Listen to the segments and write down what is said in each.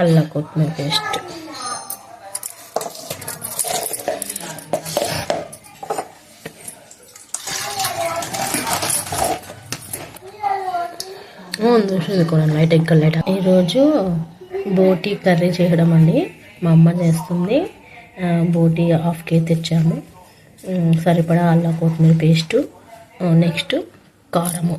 అల్లం కొత్తిమీర పేస్ట్, చూసింది కూడా లైట్ ఎక్కడ లైట్. ఈరోజు బోటీ కర్రీ చేయడం అండి, మా అమ్మ చేస్తుంది. బోటీ హాఫ్ కేజీ తెచ్చాము. సరిపడా అల్లం కొత్తిమీర పేస్టు, నెక్స్ట్ కారము,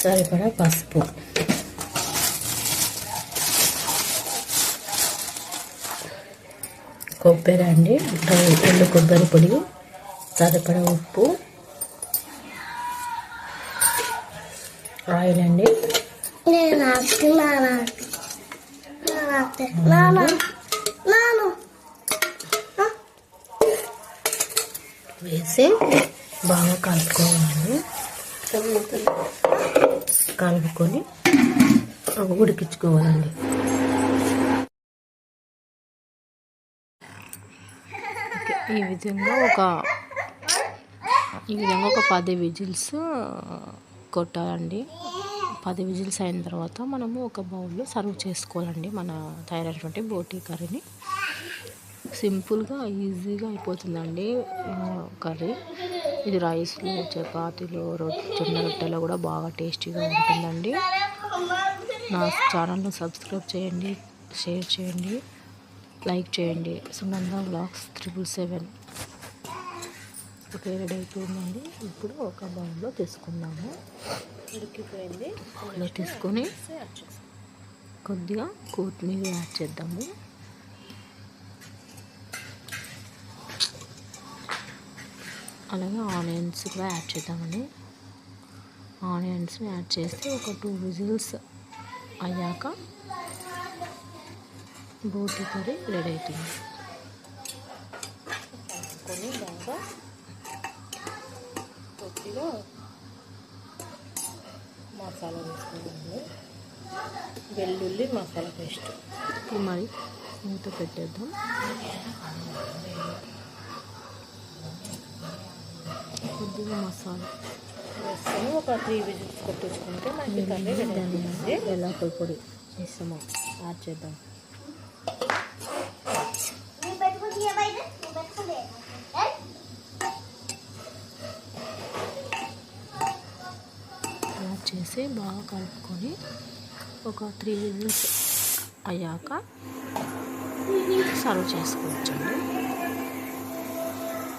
సరిపడా పసుపు, కొబ్బరి అండి, ఎండు కొబ్బరి పొడి, సరిపడా ఉప్పు, ఆయిల్ అండి, వేసి బాగా కలుపుకోవాలండి. కలుపుకొని ఉడికించుకోవాలండి. ఈ విధంగా ఒక 10 విజిల్స్ కొట్టాలండి. 10 విజిల్స్ అయిన తర్వాత మనము ఒక బౌల్లో సర్వ్ చేసుకోవాలండి మన తయారైనటువంటి బోటీ కర్రీని. సింపుల్గా ఈజీగా అయిపోతుందండి కర్రీ. ఇది రైస్లో, చపాతీలో, జొన్న రొట్టెలో కూడా బాగా టేస్టీగా ఉంటుందండి. నా ఛానల్ని సబ్స్క్రైబ్ చేయండి, షేర్ చేయండి, లైక్ చేయండి. సునంద వ్లాగ్స్ 777 రెడీ అయిపోయిందండి. ఇప్పుడు ఒక బౌల్లో తీసుకుందాము. ఉడికిపోయింది. అలా తీసుకొని కొద్దిగా కొత్తిమీర యాడ్ చేద్దాము. అలాగే ఆనియన్స్ కూడా యాడ్ చేద్దామండి. ఆనియన్స్ని యాడ్ చేస్తే ఒక 2 విజిల్స్ అయ్యాక బోటీ కర్రీ రెడీ అవుతుంది. కలుపుకొని బాగా కొద్దిగా మసాలా వేసుకోవాలి. వెల్లుల్లి మసాలా పేస్ట్ మరి మూత పెట్టేద్దాం. కొద్దిగా మసాలా వేసుకొని ఒక 3 విజిల్స్ కొట్టించుకుంటే మనకి కర్రీ రెడీ అవుతుంది. ఎలాకల పొడి వేస్తాము, యాడ్ చేద్దాం. యాడ్ చేసి బాగా కలుపుకొని ఒక 3 విజిల్స్ అయ్యాక సర్వ్ చేసుకోవచ్చండి.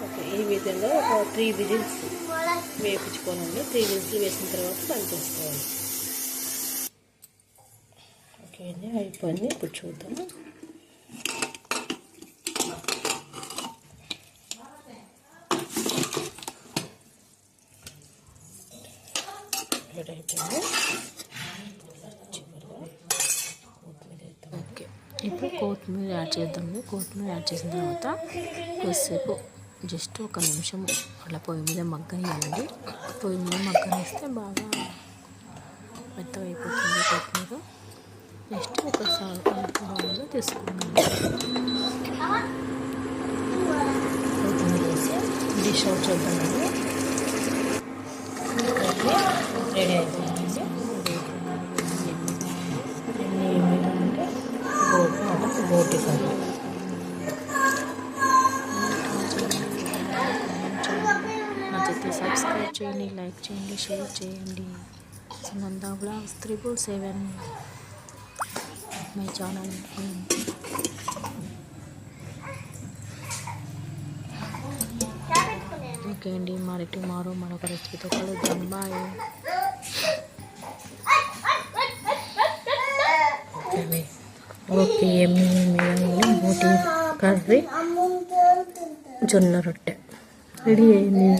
ఓకే, ఈ విధంగా ఒక 3 విజిల్స్ వేపించుకోనండి. 3 విజిల్స్ వేసిన తర్వాత బంద్ చేసుకోవాలి. ఓకే అండి, అయిపోయింది. ఇప్పుడు చూద్దాము. రెడీ అయిపోయింది. ఓకే, ఇప్పుడు కొత్తిమీర యాడ్ చేద్దాము. కొత్తిమీర యాడ్ చేసిన తర్వాత కొద్దిసేపు జస్ట్ 1 నిమిషం అలా పొయ్యి మీద మగ్గనివ్వండి. పొయ్యి మీద మగ్గనిస్తే బాగా మెత్తగా అయిపోతుంది కొత్తిమీర. నెక్స్ట్ ఒకసారి బౌల్లో తీసుకున్నాము. కొత్తిమీర వేసి డిష్ అవుట్ చేద్దామండి. రెడీ అయిపోయిందండి. ఏమైందంటే బోటీ కర్రీ. నచ్చితే సబ్స్క్రైబ్ చేయండి, లైక్ చేయండి, షేర్ చేయండి. Sunanda vlogs 777 my channel. Okay అండి, మరి టుమారో మరొక రెసిపీతో కలుద్దాం. బాయ్. ఓకే, బోటీ కర్రీ, జొన్న రొట్టె రెడీ అయింది.